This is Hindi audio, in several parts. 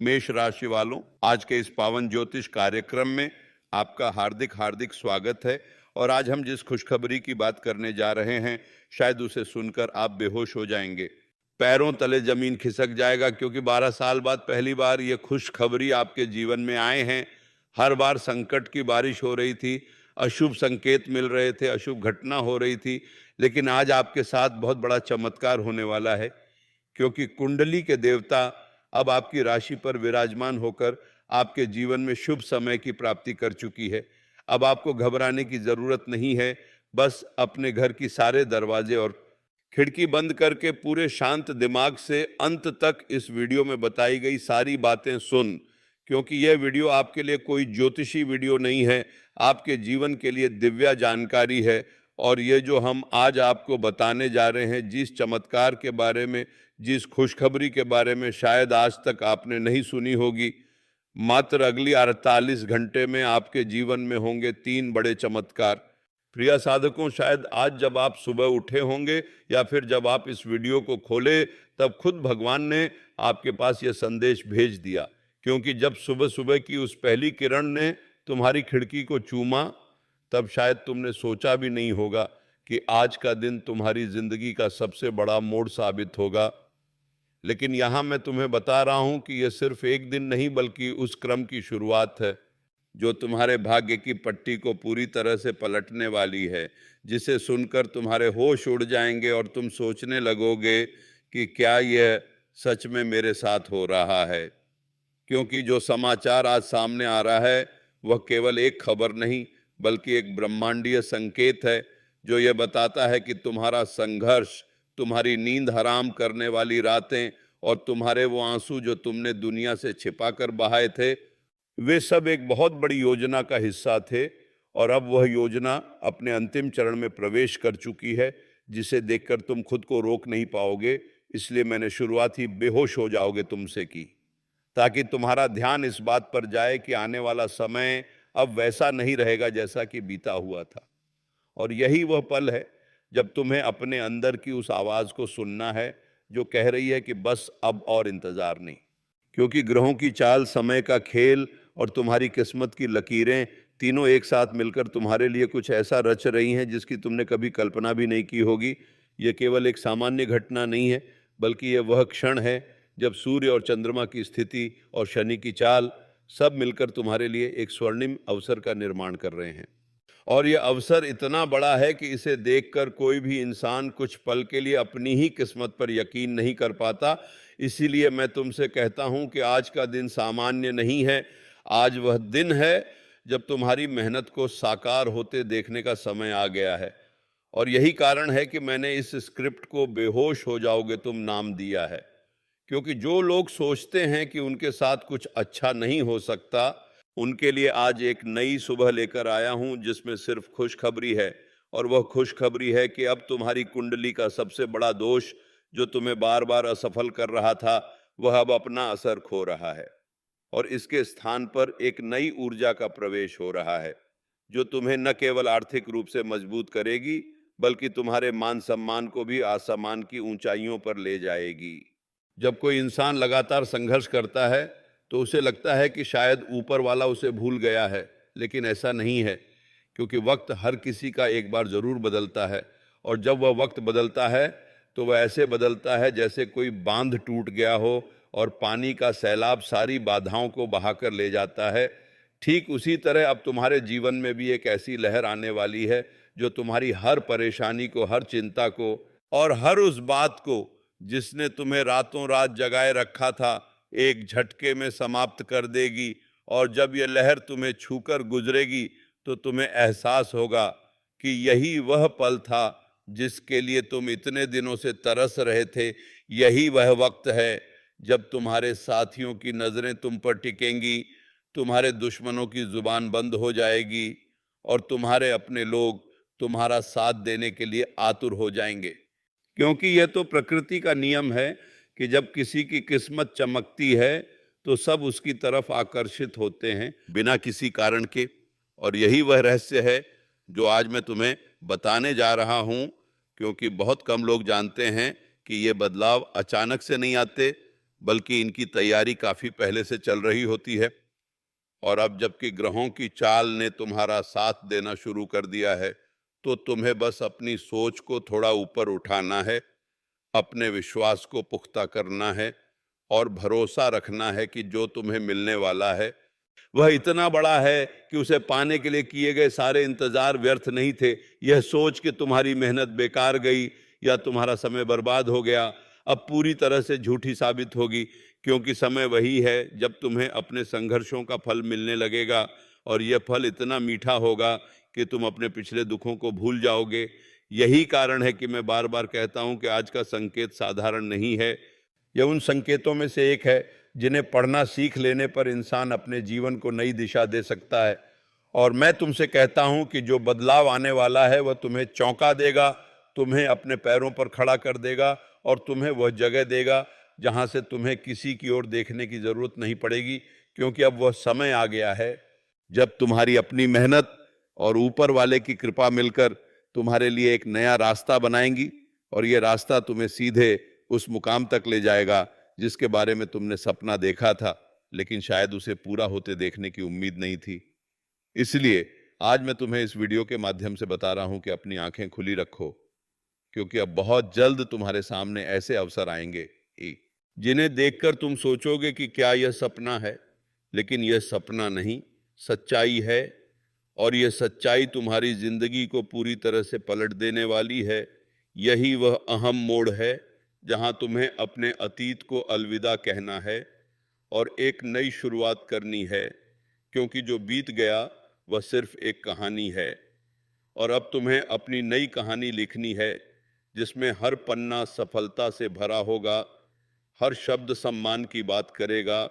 मेष राशि वालों, आज के इस पावन ज्योतिष कार्यक्रम में आपका हार्दिक हार्दिक स्वागत है। और आज हम जिस खुशखबरी की बात करने जा रहे हैं, शायद उसे सुनकर आप बेहोश हो जाएंगे, पैरों तले जमीन खिसक जाएगा, क्योंकि 12 साल बाद पहली बार ये खुशखबरी आपके जीवन में आए हैं। हर बार संकट की बारिश हो रही थी, अशुभ संकेत मिल रहे थे, अशुभ घटना हो रही थी, लेकिन आज आपके साथ बहुत बड़ा चमत्कार होने वाला है, क्योंकि कुंडली के देवता अब आपकी राशि पर विराजमान होकर आपके जीवन में शुभ समय की प्राप्ति कर चुकी है। अब आपको घबराने की जरूरत नहीं है। बस अपने घर की सारे दरवाजे और खिड़की बंद करके पूरे शांत दिमाग से अंत तक इस वीडियो में बताई गई सारी बातें सुन, क्योंकि यह वीडियो आपके लिए कोई ज्योतिषी वीडियो नहीं है, आपके जीवन के लिए दिव्य जानकारी है। और ये जो हम आज आपको बताने जा रहे हैं, जिस चमत्कार के बारे में, जिस खुशखबरी के बारे में शायद आज तक आपने नहीं सुनी होगी, मात्र अगली 48 घंटे में आपके जीवन में होंगे 3 बड़े चमत्कार। प्रिय साधकों, शायद आज जब आप सुबह उठे होंगे या फिर जब आप इस वीडियो को खोले, तब खुद भगवान ने आपके पास यह संदेश भेज दिया, क्योंकि जब सुबह सुबह की उस पहली किरण ने तुम्हारी खिड़की को चूमा, तब शायद तुमने सोचा भी नहीं होगा कि आज का दिन तुम्हारी जिंदगी का सबसे बड़ा मोड़ साबित होगा। लेकिन यहाँ मैं तुम्हें बता रहा हूँ कि यह सिर्फ एक दिन नहीं, बल्कि उस क्रम की शुरुआत है जो तुम्हारे भाग्य की पट्टी को पूरी तरह से पलटने वाली है, जिसे सुनकर तुम्हारे होश उड़ जाएंगे और तुम सोचने लगोगे कि क्या यह सच में मेरे साथ हो रहा है। क्योंकि जो समाचार आज सामने आ रहा है वह केवल एक खबर नहीं, बल्कि एक ब्रह्मांडीय संकेत है, जो यह बताता है कि तुम्हारा संघर्ष, तुम्हारी नींद हराम करने वाली रातें और तुम्हारे वो आंसू जो तुमने दुनिया से छिपा कर बहाए थे, वे सब एक बहुत बड़ी योजना का हिस्सा थे। और अब वह योजना अपने अंतिम चरण में प्रवेश कर चुकी है, जिसे देखकर तुम खुद को रोक नहीं पाओगे। इसलिए मैंने शुरुआत ही बेहोश हो जाओगे तुमसे की, ताकि तुम्हारा ध्यान इस बात पर जाए कि आने वाला समय अब वैसा नहीं रहेगा जैसा कि बीता हुआ था। और यही वह पल है जब तुम्हें अपने अंदर की उस आवाज को सुनना है, जो कह रही है कि बस अब और इंतजार नहीं। क्योंकि ग्रहों की चाल, समय का खेल और तुम्हारी किस्मत की लकीरें तीनों एक साथ मिलकर तुम्हारे लिए कुछ ऐसा रच रही हैं जिसकी तुमने कभी कल्पना भी नहीं की होगी। ये केवल एक सामान्य घटना नहीं है, बल्कि यह वह क्षण है जब सूर्य और चंद्रमा की स्थिति और शनि की चाल सब मिलकर तुम्हारे लिए एक स्वर्णिम अवसर का निर्माण कर रहे हैं। और यह अवसर इतना बड़ा है कि इसे देखकर कोई भी इंसान कुछ पल के लिए अपनी ही किस्मत पर यकीन नहीं कर पाता। इसीलिए मैं तुमसे कहता हूं कि आज का दिन सामान्य नहीं है। आज वह दिन है जब तुम्हारी मेहनत को साकार होते देखने का समय आ गया है। और यही कारण है कि मैंने इस स्क्रिप्ट को बेहोश हो जाओगे तुम नाम दिया है, क्योंकि जो लोग सोचते हैं कि उनके साथ कुछ अच्छा नहीं हो सकता, उनके लिए आज एक नई सुबह लेकर आया हूं, जिसमें सिर्फ खुशखबरी है। और वह खुशखबरी है कि अब तुम्हारी कुंडली का सबसे बड़ा दोष, जो तुम्हें बार बार असफल कर रहा था, वह अब अपना असर खो रहा है। और इसके स्थान पर एक नई ऊर्जा का प्रवेश हो रहा है, जो तुम्हें न केवल आर्थिक रूप से मजबूत करेगी, बल्कि तुम्हारे मान सम्मान को भी आसमान की ऊंचाइयों पर ले जाएगी। जब कोई इंसान लगातार संघर्ष करता है तो उसे लगता है कि शायद ऊपर वाला उसे भूल गया है, लेकिन ऐसा नहीं है, क्योंकि वक्त हर किसी का एक बार जरूर बदलता है। और जब वह वक्त बदलता है तो वह ऐसे बदलता है जैसे कोई बांध टूट गया हो और पानी का सैलाब सारी बाधाओं को बहाकर ले जाता है। ठीक उसी तरह अब तुम्हारे जीवन में भी एक ऐसी लहर आने वाली है, जो तुम्हारी हर परेशानी को, हर चिंता को और हर उस बात को जिसने तुम्हें रातों रात जगाए रखा था, एक झटके में समाप्त कर देगी। और जब यह लहर तुम्हें छूकर गुजरेगी तो तुम्हें एहसास होगा कि यही वह पल था जिसके लिए तुम इतने दिनों से तरस रहे थे। यही वह वक्त है जब तुम्हारे साथियों की नजरें तुम पर टिकेंगी, तुम्हारे दुश्मनों की जुबान बंद हो जाएगी और तुम्हारे अपने लोग तुम्हारा साथ देने के लिए आतुर हो जाएंगे। क्योंकि यह तो प्रकृति का नियम है कि जब किसी की किस्मत चमकती है तो सब उसकी तरफ आकर्षित होते हैं, बिना किसी कारण के। और यही वह रहस्य है जो आज मैं तुम्हें बताने जा रहा हूं, क्योंकि बहुत कम लोग जानते हैं कि ये बदलाव अचानक से नहीं आते, बल्कि इनकी तैयारी काफी पहले से चल रही होती है। और अब जबकि ग्रहों की चाल ने तुम्हारा साथ देना शुरू कर दिया है, तो तुम्हें बस अपनी सोच को थोड़ा ऊपर उठाना है, अपने विश्वास को पुख्ता करना है और भरोसा रखना है कि जो तुम्हें मिलने वाला है वह इतना बड़ा है कि उसे पाने के लिए किए गए सारे इंतजार व्यर्थ नहीं थे। यह सोच कि तुम्हारी मेहनत बेकार गई या तुम्हारा समय बर्बाद हो गया अब पूरी तरह से झूठी साबित होगी, क्योंकि समय वही है जब तुम्हें अपने संघर्षों का फल मिलने लगेगा और यह फल इतना मीठा होगा कि तुम अपने पिछले दुखों को भूल जाओगे। यही कारण है कि मैं बार बार कहता हूं कि आज का संकेत साधारण नहीं है। यह उन संकेतों में से एक है जिन्हें पढ़ना सीख लेने पर इंसान अपने जीवन को नई दिशा दे सकता है। और मैं तुमसे कहता हूं कि जो बदलाव आने वाला है वह तुम्हें चौंका देगा, तुम्हें अपने पैरों पर खड़ा कर देगा और तुम्हें वह जगह देगा जहां से तुम्हें किसी की ओर देखने की जरूरत नहीं पड़ेगी, क्योंकि अब वह समय आ गया है जब तुम्हारी अपनी मेहनत और ऊपर वाले की कृपा मिलकर तुम्हारे लिए एक नया रास्ता बनाएंगी और यह रास्ता तुम्हें सीधे उस मुकाम तक ले जाएगा जिसके बारे में तुमने सपना देखा था, लेकिन शायद उसे पूरा होते देखने की उम्मीद नहीं थी। इसलिए आज मैं तुम्हें इस वीडियो के माध्यम से बता रहा हूं कि अपनी आंखें खुली रखो, क्योंकि अब बहुत जल्द तुम्हारे सामने ऐसे अवसर आएंगे जिन्हें देखकर तुम सोचोगे कि क्या यह सपना है, लेकिन यह सपना नहीं, सच्चाई है। और यह सच्चाई तुम्हारी जिंदगी को पूरी तरह से पलट देने वाली है। यही वह अहम मोड़ है जहां तुम्हें अपने अतीत को अलविदा कहना है और एक नई शुरुआत करनी है, क्योंकि जो बीत गया वह सिर्फ एक कहानी है और अब तुम्हें अपनी नई कहानी लिखनी है जिसमें हर पन्ना सफलता से भरा होगा, हर शब्द सम्मान की बात करेगा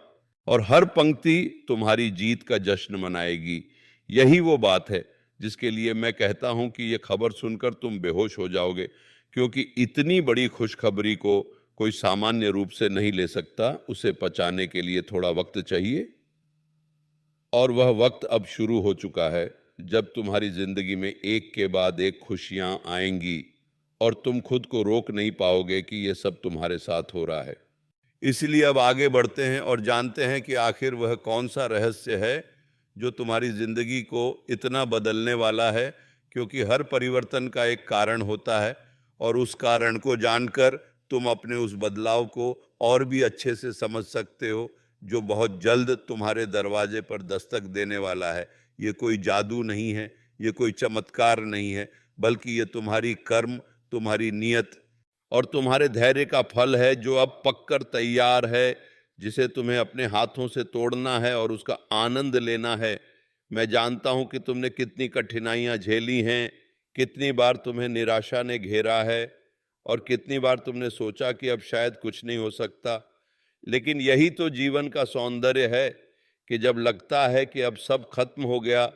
और हर पंक्ति तुम्हारी जीत का जश्न मनाएगी। यही वो बात है जिसके लिए मैं कहता हूं कि यह खबर सुनकर तुम बेहोश हो जाओगे, क्योंकि इतनी बड़ी खुशखबरी को कोई सामान्य रूप से नहीं ले सकता। उसे पचाने के लिए थोड़ा वक्त चाहिए और वह वक्त अब शुरू हो चुका है जब तुम्हारी जिंदगी में एक के बाद एक खुशियां आएंगी और तुम खुद को रोक नहीं पाओगे कि यह सब तुम्हारे साथ हो रहा है। इसलिए अब आगे बढ़ते हैं और जानते हैं कि आखिर वह कौन सा रहस्य है जो तुम्हारी जिंदगी को इतना बदलने वाला है, क्योंकि हर परिवर्तन का एक कारण होता है और उस कारण को जानकर तुम अपने उस बदलाव को और भी अच्छे से समझ सकते हो जो बहुत जल्द तुम्हारे दरवाजे पर दस्तक देने वाला है। ये कोई जादू नहीं है, ये कोई चमत्कार नहीं है, बल्कि ये तुम्हारी कर्म, तुम्हारी नियत और तुम्हारे धैर्य का फल है जो अब पककर तैयार है, जिसे तुम्हें अपने हाथों से तोड़ना है और उसका आनंद लेना है। मैं जानता हूं कि तुमने कितनी कठिनाइयां झेली हैं, कितनी बार तुम्हें निराशा ने घेरा है और कितनी बार तुमने सोचा कि अब शायद कुछ नहीं हो सकता। लेकिन यही तो जीवन का सौंदर्य है कि जब लगता है कि अब सब खत्म हो गया,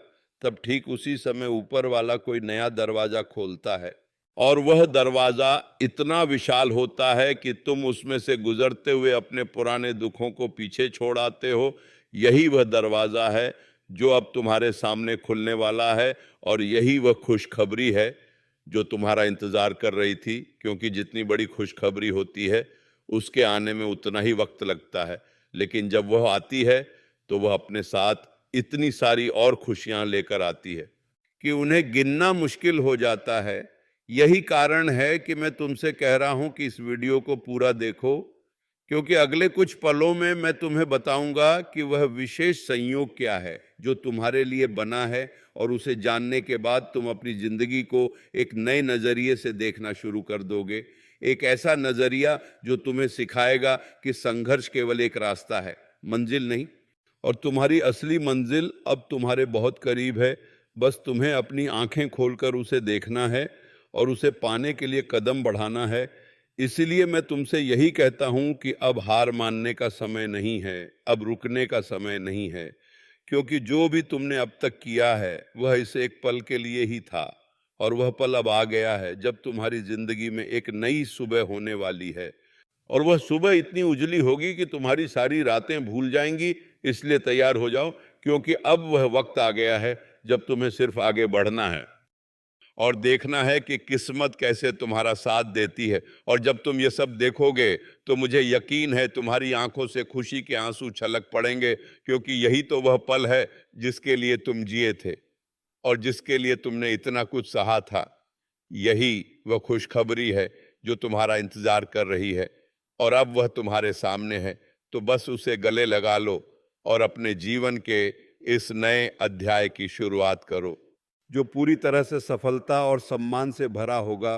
तब ठीक उसी समय ऊपर वाला कोई नया दरवाजा खोलता है और वह दरवाजा इतना विशाल होता है कि तुम उसमें से गुजरते हुए अपने पुराने दुखों को पीछे छोड़ आते हो। यही वह दरवाजा है जो अब तुम्हारे सामने खुलने वाला है और यही वह खुशखबरी है जो तुम्हारा इंतजार कर रही थी, क्योंकि जितनी बड़ी खुशखबरी होती है उसके आने में उतना ही वक्त लगता है, लेकिन जब वह आती है तो वह अपने साथ इतनी सारी और खुशियां लेकर आती है कि उन्हें गिनना मुश्किल हो जाता है। यही कारण है कि मैं तुमसे कह रहा हूं कि इस वीडियो को पूरा देखो, क्योंकि अगले कुछ पलों में मैं तुम्हें बताऊंगा कि वह विशेष संयोग क्या है जो तुम्हारे लिए बना है और उसे जानने के बाद तुम अपनी जिंदगी को एक नए नजरिए से देखना शुरू कर दोगे। एक ऐसा नजरिया जो तुम्हें सिखाएगा कि संघर्ष केवल एक रास्ता है, मंजिल नहीं, और तुम्हारी असली मंजिल अब तुम्हारे बहुत करीब है। बस तुम्हें अपनी आंखें खोलकर उसे देखना है और उसे पाने के लिए कदम बढ़ाना है। इसलिए मैं तुमसे यही कहता हूं कि अब हार मानने का समय नहीं है, अब रुकने का समय नहीं है, क्योंकि जो भी तुमने अब तक किया है वह इस एक पल के लिए ही था और वह पल अब आ गया है जब तुम्हारी जिंदगी में एक नई सुबह होने वाली है और वह सुबह इतनी उजली होगी कि तुम्हारी सारी रातें भूल जाएंगी। इसलिए तैयार हो जाओ, क्योंकि अब वह वक्त आ गया है जब तुम्हें सिर्फ आगे बढ़ना है और देखना है कि किस्मत कैसे तुम्हारा साथ देती है। और जब तुम ये सब देखोगे तो मुझे यकीन है तुम्हारी आंखों से खुशी के आंसू छलक पड़ेंगे, क्योंकि यही तो वह पल है जिसके लिए तुम जिए थे और जिसके लिए तुमने इतना कुछ सहा था। यही वह खुशखबरी है जो तुम्हारा इंतजार कर रही है और अब वह तुम्हारे सामने है। तो बस उसे गले लगा लो और अपने जीवन के इस नए अध्याय की शुरुआत करो, जो पूरी तरह से सफलता और सम्मान से भरा होगा,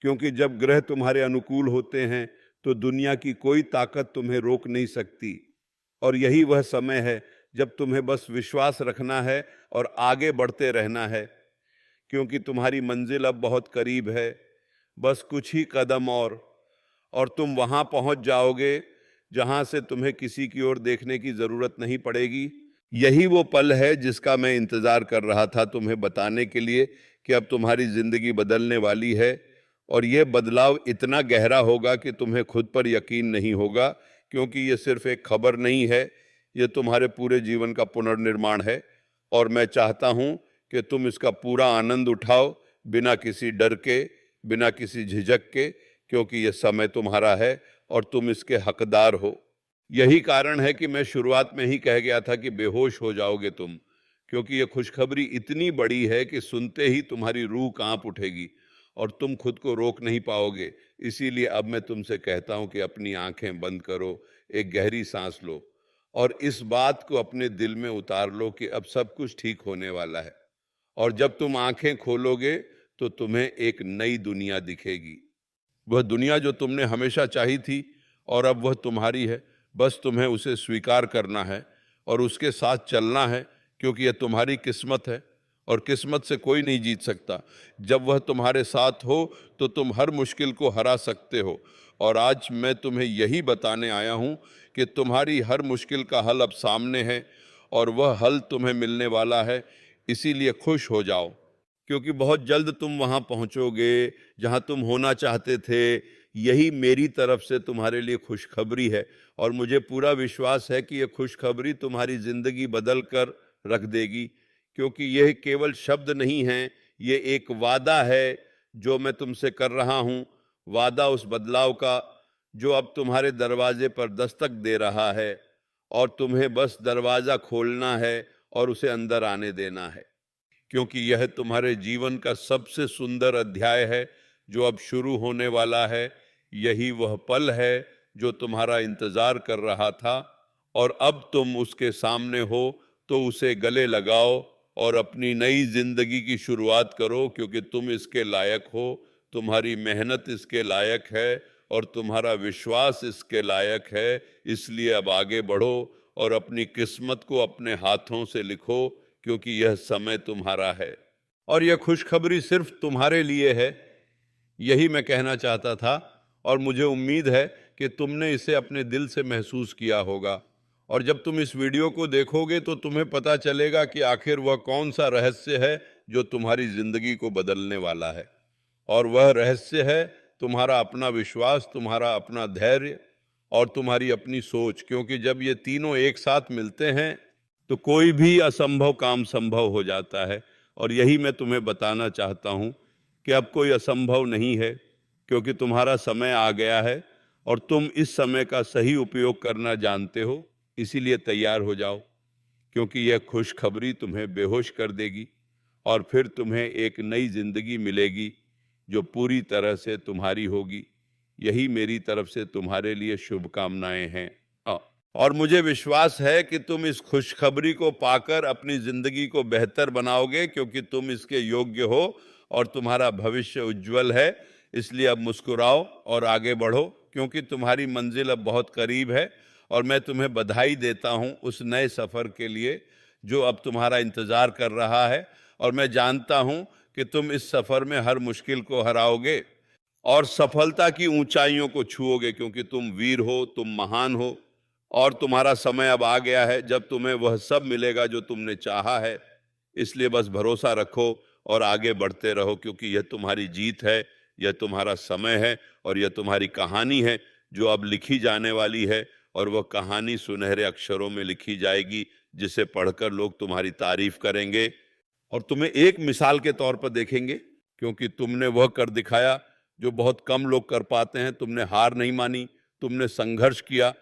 क्योंकि जब ग्रह तुम्हारे अनुकूल होते हैं तो दुनिया की कोई ताकत तुम्हें रोक नहीं सकती। और यही वह समय है जब तुम्हें बस विश्वास रखना है और आगे बढ़ते रहना है, क्योंकि तुम्हारी मंजिल अब बहुत करीब है। बस कुछ ही कदम और तुम वहां पहुंच जाओगे जहां से तुम्हें किसी की ओर देखने की जरूरत नहीं पड़ेगी। यही वो पल है जिसका मैं इंतजार कर रहा था तुम्हें बताने के लिए कि अब तुम्हारी जिंदगी बदलने वाली है। और ये बदलाव इतना गहरा होगा कि तुम्हें खुद पर यकीन नहीं होगा, क्योंकि ये सिर्फ एक खबर नहीं है, ये तुम्हारे पूरे जीवन का पुनर्निर्माण है। और मैं चाहता हूं कि तुम इसका पूरा आनंद उठाओ, बिना किसी डर के, बिना किसी झिझक के, क्योंकि ये समय तुम्हारा है और तुम इसके हकदार हो। यही कारण है कि मैं शुरुआत में ही कह गया था कि बेहोश हो जाओगे तुम, क्योंकि ये खुशखबरी इतनी बड़ी है कि सुनते ही तुम्हारी रूह कांप उठेगी और तुम खुद को रोक नहीं पाओगे। इसीलिए अब मैं तुमसे कहता हूं कि अपनी आंखें बंद करो, एक गहरी सांस लो और इस बात को अपने दिल में उतार लो कि अब सब कुछ ठीक होने वाला है। और जब तुम आंखें खोलोगे तो तुम्हें एक नई दुनिया दिखेगी, वह दुनिया जो तुमने हमेशा चाही थी और अब वह तुम्हारी है। बस तुम्हें उसे स्वीकार करना है और उसके साथ चलना है, क्योंकि यह तुम्हारी किस्मत है और किस्मत से कोई नहीं जीत सकता। जब वह तुम्हारे साथ हो तो तुम हर मुश्किल को हरा सकते हो। और आज मैं तुम्हें यही बताने आया हूं कि तुम्हारी हर मुश्किल का हल अब सामने है और वह हल तुम्हें मिलने वाला है। इसीलिए खुश हो जाओ, क्योंकि बहुत जल्द तुम वहां पहुंचोगे जहां तुम होना चाहते थे। यही मेरी तरफ से तुम्हारे लिए खुशखबरी है और मुझे पूरा विश्वास है कि यह खुशखबरी तुम्हारी जिंदगी बदल कर रख देगी, क्योंकि यह केवल शब्द नहीं है, ये एक वादा है जो मैं तुमसे कर रहा हूं। वादा उस बदलाव का जो अब तुम्हारे दरवाजे पर दस्तक दे रहा है और तुम्हें बस दरवाजा खोलना है और उसे अंदर आने देना है, क्योंकि यह तुम्हारे जीवन का सबसे सुंदर अध्याय है जो अब शुरू होने वाला है। यही वह पल है जो तुम्हारा इंतजार कर रहा था और अब तुम उसके सामने हो, तो उसे गले लगाओ और अपनी नई जिंदगी की शुरुआत करो, क्योंकि तुम इसके लायक हो, तुम्हारी मेहनत इसके लायक है और तुम्हारा विश्वास इसके लायक है। इसलिए अब आगे बढ़ो और अपनी किस्मत को अपने हाथों से लिखो, क्योंकि यह समय तुम्हारा है और यह खुशखबरी सिर्फ तुम्हारे लिए है। यही मैं कहना चाहता था और मुझे उम्मीद है कि तुमने इसे अपने दिल से महसूस किया होगा। और जब तुम इस वीडियो को देखोगे तो तुम्हें पता चलेगा कि आखिर वह कौन सा रहस्य है जो तुम्हारी जिंदगी को बदलने वाला है। और वह रहस्य है तुम्हारा अपना विश्वास, तुम्हारा अपना धैर्य और तुम्हारी अपनी सोच, क्योंकि जब ये तीनों एक साथ मिलते हैं तो कोई भी असंभव काम संभव हो जाता है। और यही मैं तुम्हें बताना चाहता हूं कि अब कोई असंभव नहीं है, क्योंकि तुम्हारा समय आ गया है और तुम इस समय का सही उपयोग करना जानते हो। इसीलिए तैयार हो जाओ, क्योंकि यह खुशखबरी तुम्हें बेहोश कर देगी और फिर तुम्हें एक नई जिंदगी मिलेगी जो पूरी तरह से तुम्हारी होगी। यही मेरी तरफ से तुम्हारे लिए शुभकामनाएं हैं। और मुझे विश्वास है कि तुम इस खुशखबरी को पाकर अपनी जिंदगी को बेहतर बनाओगे, क्योंकि तुम इसके योग्य हो और तुम्हारा भविष्य उज्जवल है। इसलिए अब मुस्कुराओ और आगे बढ़ो, क्योंकि तुम्हारी मंजिल अब बहुत करीब है। और मैं तुम्हें बधाई देता हूं उस नए सफर के लिए जो अब तुम्हारा इंतजार कर रहा है। और मैं जानता हूं कि तुम इस सफर में हर मुश्किल को हराओगे और सफलता की ऊंचाइयों को छुओगे, क्योंकि तुम वीर हो, तुम महान हो और तुम्हारा समय अब आ गया है जब तुम्हें वह सब मिलेगा जो तुमने चाहा है। इसलिए बस भरोसा रखो और आगे बढ़ते रहो, क्योंकि यह तुम्हारी जीत है, यह तुम्हारा समय है और यह तुम्हारी कहानी है जो अब लिखी जाने वाली है। और वह कहानी सुनहरे अक्षरों में लिखी जाएगी, जिसे पढ़कर लोग तुम्हारी तारीफ करेंगे और तुम्हें एक मिसाल के तौर पर देखेंगे, क्योंकि तुमने वह कर दिखाया जो बहुत कम लोग कर पाते हैं। तुमने हार नहीं मानी, तुमने संघर्ष किया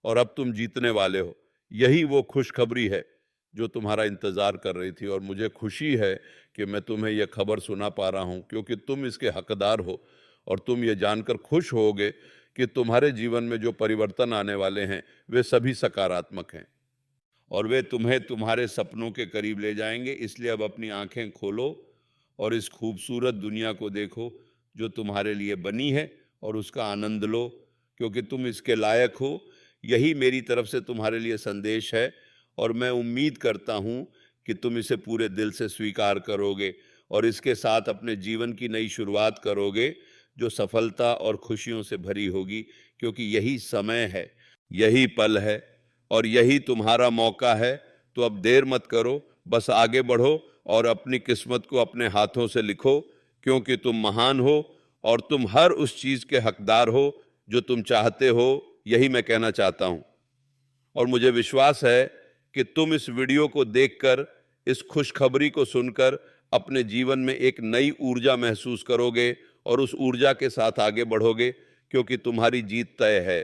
और अब तुम जीतने वाले हो। यही वो खुशखबरी है जो तुम्हारा इंतजार कर रही थी। और मुझे खुशी है कि मैं तुम्हें यह खबर सुना पा रहा हूं, क्योंकि तुम इसके हकदार हो। और तुम ये जानकर खुश होगे कि तुम्हारे जीवन में जो परिवर्तन आने वाले हैं वे सभी सकारात्मक हैं और वे तुम्हें तुम्हारे सपनों के करीब ले जाएंगे। इसलिए अब अपनी आंखें खोलो और इस खूबसूरत दुनिया को देखो जो तुम्हारे लिए बनी है और उसका आनंद लो, क्योंकि तुम इसके लायक हो। यही मेरी तरफ से तुम्हारे लिए संदेश है और मैं उम्मीद करता हूँ कि तुम इसे पूरे दिल से स्वीकार करोगे और इसके साथ अपने जीवन की नई शुरुआत करोगे जो सफलता और खुशियों से भरी होगी, क्योंकि यही समय है, यही पल है और यही तुम्हारा मौका है। तो अब देर मत करो, बस आगे बढ़ो और अपनी किस्मत को अपने हाथों से लिखो, क्योंकि तुम महान हो और तुम हर उस चीज के हकदार हो जो तुम चाहते हो। यही मैं कहना चाहता हूं और मुझे विश्वास है कि तुम इस वीडियो को देखकर, इस खुशखबरी को सुनकर अपने जीवन में एक नई ऊर्जा महसूस करोगे और उस ऊर्जा के साथ आगे बढ़ोगे, क्योंकि तुम्हारी जीत तय है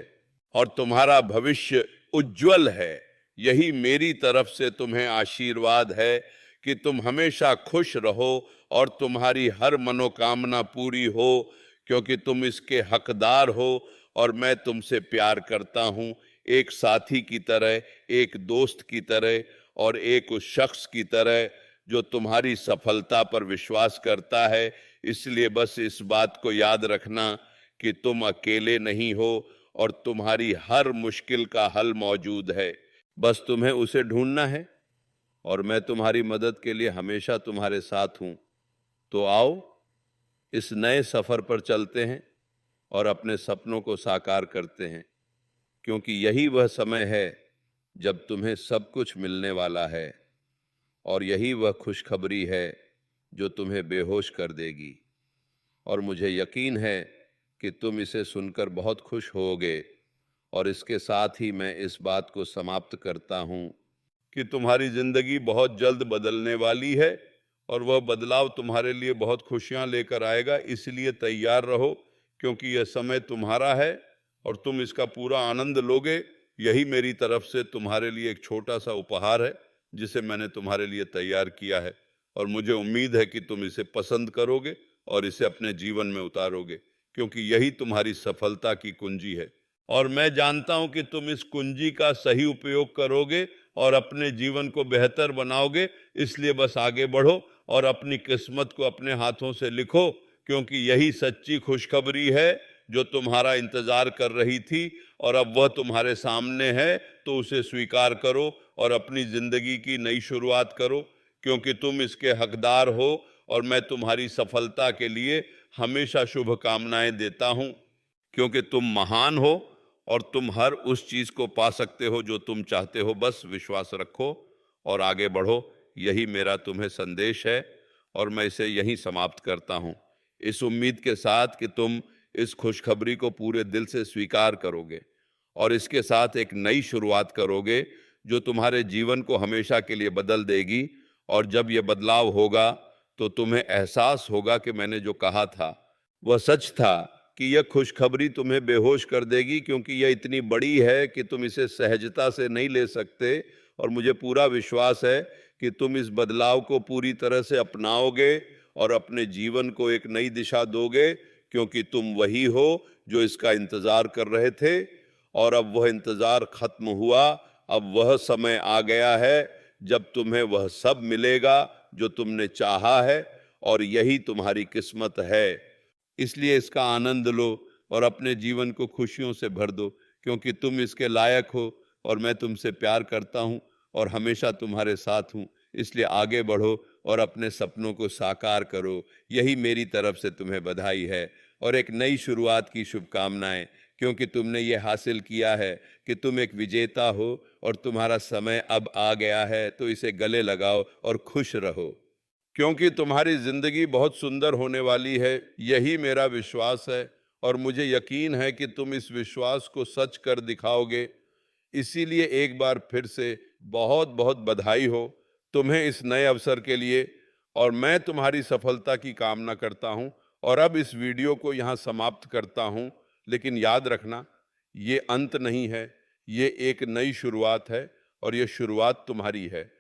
और तुम्हारा भविष्य उज्जवल है। यही मेरी तरफ से तुम्हें आशीर्वाद है कि तुम हमेशा खुश रहो और तुम्हारी हर मनोकामना पूरी हो, क्योंकि तुम इसके हकदार हो और मैं तुमसे प्यार करता हूं, एक साथी की तरह, एक दोस्त की तरह और एक उस शख्स की तरह जो तुम्हारी सफलता पर विश्वास करता है। इसलिए बस इस बात को याद रखना कि तुम अकेले नहीं हो और तुम्हारी हर मुश्किल का हल मौजूद है। बस तुम्हें उसे ढूंढना है और मैं तुम्हारी मदद के लिए हमेशा तुम्हारे साथ हूं। तो आओ इस नए सफर पर चलते हैं और अपने सपनों को साकार करते हैं, क्योंकि यही वह समय है जब तुम्हें सब कुछ मिलने वाला है और यही वह खुशखबरी है जो तुम्हें बेहोश कर देगी। और मुझे यकीन है कि तुम इसे सुनकर बहुत खुश होगे। और इसके साथ ही मैं इस बात को समाप्त करता हूं कि तुम्हारी जिंदगी बहुत जल्द बदलने वाली है और वह बदलाव तुम्हारे लिए बहुत खुशियां लेकर आएगा। इसलिए तैयार रहो, क्योंकि यह समय तुम्हारा है और तुम इसका पूरा आनंद लोगे। यही मेरी तरफ से तुम्हारे लिए एक छोटा सा उपहार है जिसे मैंने तुम्हारे लिए तैयार किया है और मुझे उम्मीद है कि तुम इसे पसंद करोगे और इसे अपने जीवन में उतारोगे, क्योंकि यही तुम्हारी सफलता की कुंजी है। और मैं जानता हूं कि तुम इस कुंजी का सही उपयोग करोगे और अपने जीवन को बेहतर बनाओगे। इसलिए बस आगे बढ़ो और अपनी किस्मत को अपने हाथों से लिखो, क्योंकि यही सच्ची खुशखबरी है जो तुम्हारा इंतजार कर रही थी और अब वह तुम्हारे सामने है। तो उसे स्वीकार करो और अपनी जिंदगी की नई शुरुआत करो, क्योंकि तुम इसके हकदार हो और मैं तुम्हारी सफलता के लिए हमेशा शुभकामनाएं देता हूं, क्योंकि तुम महान हो और तुम हर उस चीज को पा सकते हो जो तुम चाहते हो। बस विश्वास रखो और आगे बढ़ो। यही मेरा तुम्हें संदेश है और मैं इसे यहीं समाप्त करता हूं, इस उम्मीद के साथ कि तुम इस खुशखबरी को पूरे दिल से स्वीकार करोगे और इसके साथ एक नई शुरुआत करोगे जो तुम्हारे जीवन को हमेशा के लिए बदल देगी। और जब यह बदलाव होगा तो तुम्हें एहसास होगा कि मैंने जो कहा था वह सच था, कि यह खुशखबरी तुम्हें बेहोश कर देगी, क्योंकि यह इतनी बड़ी है कि तुम इसे सहजता से नहीं ले सकते। और मुझे पूरा विश्वास है कि तुम इस बदलाव को पूरी तरह से अपनाओगे और अपने जीवन को एक नई दिशा दोगे, क्योंकि तुम वही हो जो इसका इंतजार कर रहे थे और अब वह इंतजार खत्म हुआ। अब वह समय आ गया है जब तुम्हें वह सब मिलेगा जो तुमने चाहा है और यही तुम्हारी किस्मत है। इसलिए इसका आनंद लो और अपने जीवन को खुशियों से भर दो, क्योंकि तुम इसके लायक हो और मैं तुमसे प्यार करता हूं और हमेशा तुम्हारे साथ हूं। इसलिए आगे बढ़ो और अपने सपनों को साकार करो। यही मेरी तरफ से तुम्हें बधाई है और एक नई शुरुआत की शुभकामनाएं, क्योंकि तुमने ये हासिल किया है कि तुम एक विजेता हो और तुम्हारा समय अब आ गया है। तो इसे गले लगाओ और खुश रहो, क्योंकि तुम्हारी जिंदगी बहुत सुंदर होने वाली है। यही मेरा विश्वास है और मुझे यकीन है कि तुम इस विश्वास को सच कर दिखाओगे। इसीलिए एक बार फिर से बहुत बहुत बधाई हो तुम्हें इस नए अवसर के लिए और मैं तुम्हारी सफलता की कामना करता हूं। और अब इस वीडियो को यहां समाप्त करता हूं, लेकिन याद रखना, ये अंत नहीं है, ये एक नई शुरुआत है और ये शुरुआत तुम्हारी है।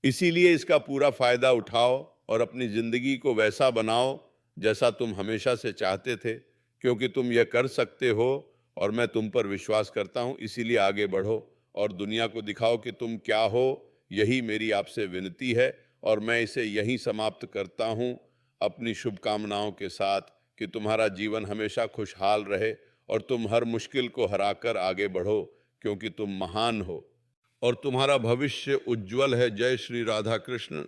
इसीलिए इसका पूरा फायदा उठाओ और अपनी जिंदगी को वैसा बनाओ जैसा तुम हमेशा से चाहते थे, क्योंकि तुम ये कर सकते हो और मैं तुम पर विश्वास करता हूं। इसीलिए आगे बढ़ो और दुनिया को दिखाओ कि तुम क्या हो। यही मेरी आपसे विनती है और मैं इसे यहीं समाप्त करता हूं, अपनी शुभकामनाओं के साथ कि तुम्हारा जीवन हमेशा खुशहाल रहे और तुम हर मुश्किल को हराकर आगे बढ़ो, क्योंकि तुम महान हो और तुम्हारा भविष्य उज्जवल है। जय श्री राधा कृष्ण।